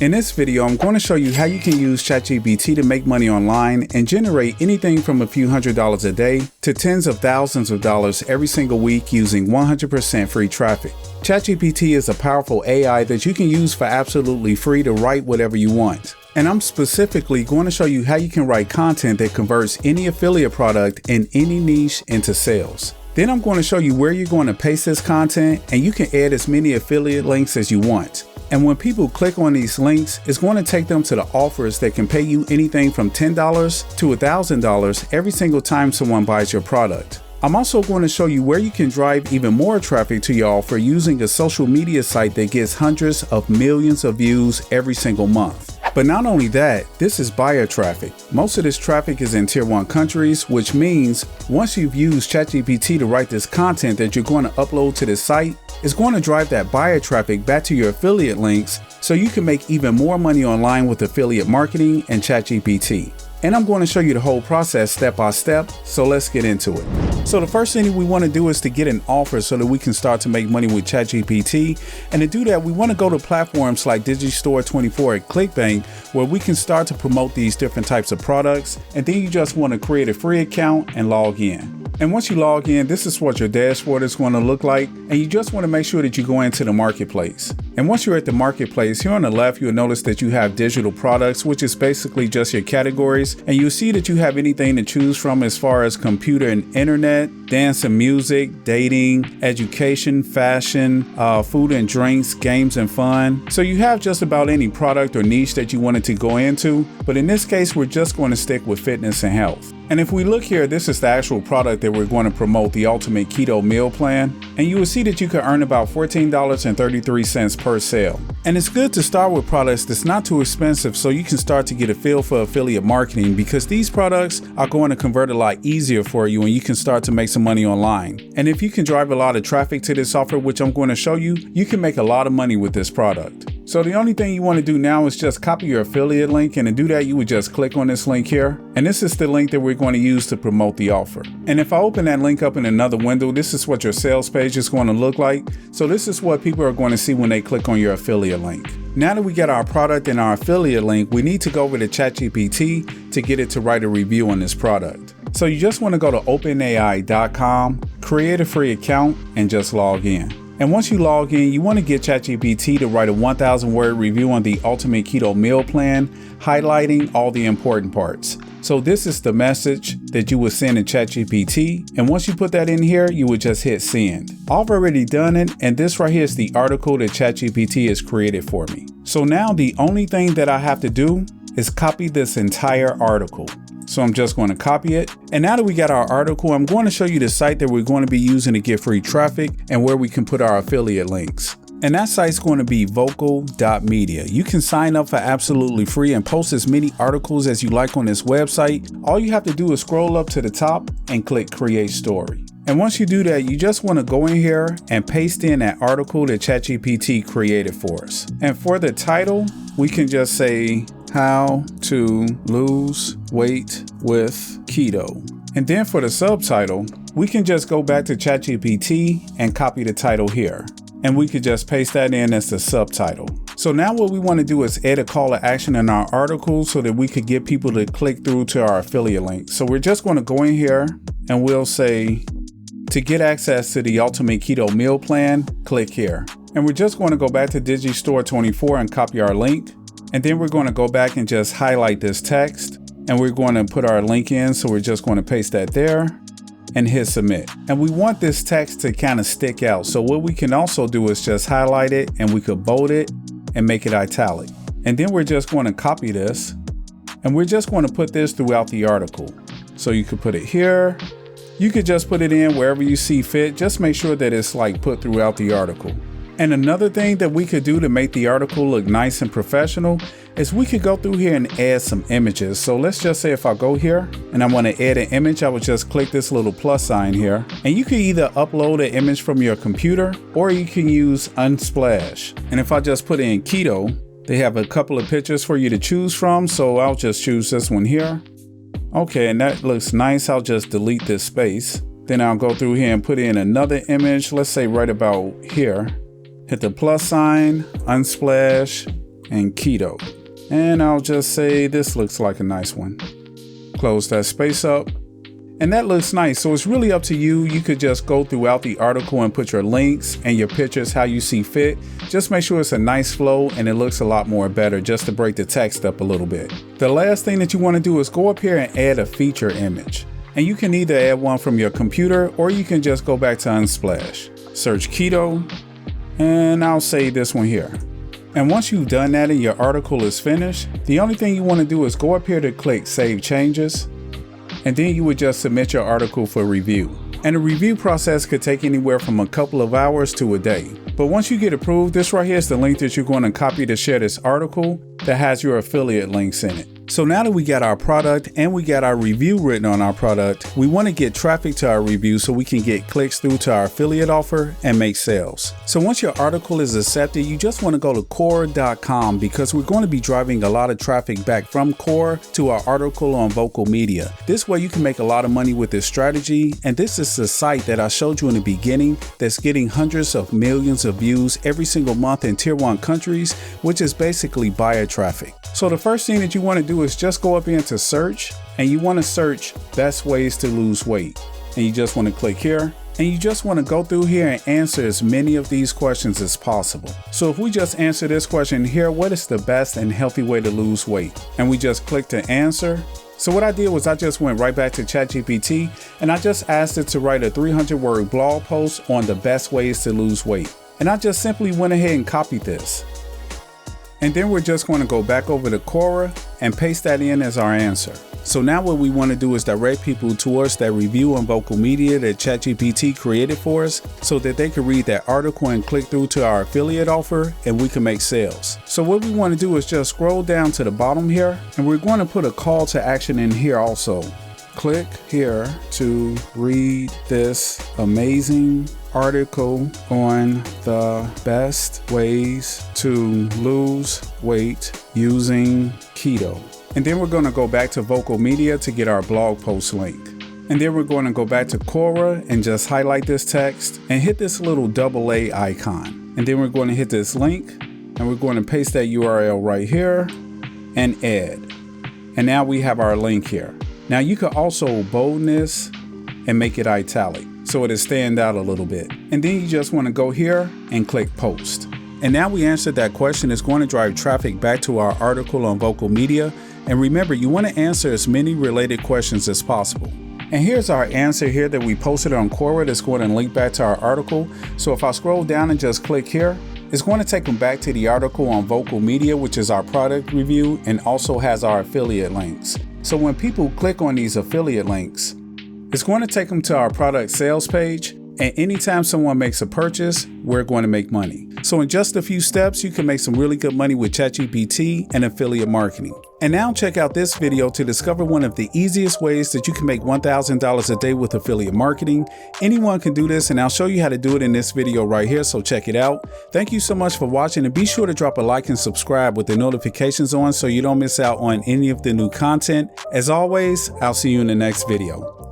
In this video, I'm going to show you how you can use ChatGPT to make money online and generate anything from a few $100s a day to tens of thousands of dollars every single week using 100% free traffic. ChatGPT is a powerful AI that you can use for absolutely free to write whatever you want. And I'm specifically going to show you how you can write content that converts any affiliate product in any niche into sales. Then I'm going to show you where you're going to paste this content, and you can add as many affiliate links as you want. And when people click on these links, it's going to take them to the offers that can pay you anything from $10 to $1,000 every single time someone buys your product. I'm also going to show you where you can drive even more traffic to your offer using a social media site that gets hundreds of millions of views every single month. But not only that, this is buyer traffic. Most of this traffic is in tier 1 countries, which means once you've used ChatGPT to write this content that you're going to upload to this site, it's going to drive that buyer traffic back to your affiliate links so you can make even more money online with affiliate marketing and ChatGPT. And I'm going to show you the whole process step by step, so let's get into it. So the first thing we want to do is to get an offer so that we can start to make money with ChatGPT. And to do that, we want to go to platforms like Digistore24 at ClickBank, where we can start to promote these different types of products. And then you just want to create a free account and log in. And once you log in, this is what your dashboard is going to look like. And you just want to make sure that you go into the marketplace. And once you're at the marketplace, here on the left, you'll notice that you have digital products, which is basically just your categories. And you'll see that you have anything to choose from as far as computer and internet, dance and music, dating, education, fashion, food and drinks, games and fun. So you have just about any product or niche that you wanted to go into. But in this case, we're just going to stick with fitness and health. And if we look here, this is the actual product that we're going to promote, the Ultimate Keto Meal Plan. And you will see that you can earn about $14.33 per sale. And it's good to start with products that's not too expensive so you can start to get a feel for affiliate marketing, because these products are going to convert a lot easier for you and you can start to make some money online. And if you can drive a lot of traffic to this offer, which I'm going to show you, you can make a lot of money with this product. So the only thing you want to do now is just copy your affiliate link, and to do that you would just click on this link here, and this is the link that we're going to use to promote the offer. And if I open that link up in another window, this is what your sales page is going to look like. So this is what people are going to see when they click on your affiliate link. Now that we get our product and our affiliate link, we need to go over to ChatGPT to get it to write a review on this product. So you just want to go to openai.com, create a free account, and just log in. And once you log in, you want to get ChatGPT to write a 1,000-word review on the Ultimate Keto Meal Plan, highlighting all the important parts. So this is the message that you would send to ChatGPT. And once you put that in here, you would just hit send. I've already done it, and this right here is the article that ChatGPT has created for me. So now the only thing that I have to do is copy this entire article. So I'm just going to copy it. And now that we got our article, I'm going to show you the site that we're going to be using to get free traffic and where we can put our affiliate links. And that site's going to be vocal.media. You can sign up for absolutely free and post as many articles as you like on this website. All you have to do is scroll up to the top and click create story. And once you do that, you just want to go in here and paste in that article that ChatGPT created for us. And for the title, we can just say how to lose weight with keto. And then for the subtitle, we can just go back to ChatGPT and copy the title here. And we could just paste that in as the subtitle. So now what we want to do is add a call to action in our article so that we could get people to click through to our affiliate link. So we're just going to go in here and we'll say, to get access to the Ultimate Keto Meal Plan, click here. And we're just going to go back to Digistore24 and copy our link. And then we're going to go back and just highlight this text, and we're going to put our link in. So we're just going to paste that there and hit submit. And we want this text to kind of stick out. So what we can also do is just highlight it, and we could bold it and make it italic. And then we're just going to copy this, and we're just going to put this throughout the article. So you could put it here. You could just put it in wherever you see fit. Just make sure that it's like put throughout the article. And another thing that we could do to make the article look nice and professional is we could go through here and add some images. So let's just say if I go here and I want to add an image, I would just click this little plus sign here. And you can either upload an image from your computer or you can use Unsplash. And if I just put in keto, they have a couple of pictures for you to choose from. So I'll just choose this one here. Okay, and that looks nice. I'll just delete this space. Then I'll go through here and put in another image. Let's say right about here. Hit the plus sign, Unsplash, and keto. And I'll just say this looks like a nice one. Close that space up. And that looks nice. So it's really up to you. You could just go throughout the article and put your links and your pictures how you see fit. Just make sure it's a nice flow and it looks a lot more better just to break the text up a little bit. The last thing that you want to do is go up here and add a feature image. And you can either add one from your computer or you can just go back to Unsplash. Search keto, and I'll save this one here. And once you've done that and your article is finished, the only thing you want to do is go up here to click Save Changes. And then you would just submit your article for review. And the review process could take anywhere from a couple of hours to a day. But once you get approved, this right here is the link that you're going to copy to share this article that has your affiliate links in it. So now that we got our product and we got our review written on our product, we want to get traffic to our review so we can get clicks through to our affiliate offer and make sales. So once your article is accepted, you just want to go to Quora.com because we're going to be driving a lot of traffic back from Quora to our article on Vocal Media. This way you can make a lot of money with this strategy. And this is the site that I showed you in the beginning that's getting hundreds of millions of views every single month in tier 1 countries, which is basically buyer traffic. So the first thing that you want to do is just go up into search, and you want to search best ways to lose weight. And you just want to click here, and you just want to go through here and answer as many of these questions as possible. So if we just answer this question here, what is the best and healthy way to lose weight? And we just click to answer. So what I did was I just went right back to ChatGPT and I just asked it to write a 300-word blog post on the best ways to lose weight. And I just simply went ahead and copied this. And then we're just going to go back over to Quora and paste that in as our answer. So now what we want to do is direct people towards that review on Vocal Media that ChatGPT created for us so that they can read that article and click through to our affiliate offer and we can make sales. So what we want to do is just scroll down to the bottom here and we're going to put a call to action in here also. Click here to read this amazing article on the best ways to lose weight using keto. And then we're going to go back to Vocal Media to get our blog post link. And then we're going to go back to Quora and just highlight this text and hit this little AA icon. And then we're going to hit this link and we're going to paste that URL right here and add. And now we have our link here. Now you could also bold this and make it italic so it'll stand out a little bit. And then you just want to go here and click post. And now we answered that question. It's going to drive traffic back to our article on Vocal Media. And remember, you want to answer as many related questions as possible. And here's our answer here that we posted on Quora that's going to link back to our article. So if I scroll down and just click here, it's going to take them back to the article on Vocal Media, which is our product review and also has our affiliate links. So when people click on these affiliate links, it's going to take them to our product sales page. And anytime someone makes a purchase, we're going to make money. So in just a few steps, you can make some really good money with ChatGPT and affiliate marketing. And now check out this video to discover one of the easiest ways that you can make $1,000 a day with affiliate marketing. Anyone can do this, and I'll show you how to do it in this video right here, so check it out. Thank you so much for watching, and be sure to drop a like and subscribe with the notifications on so you don't miss out on any of the new content. As always, I'll see you in the next video.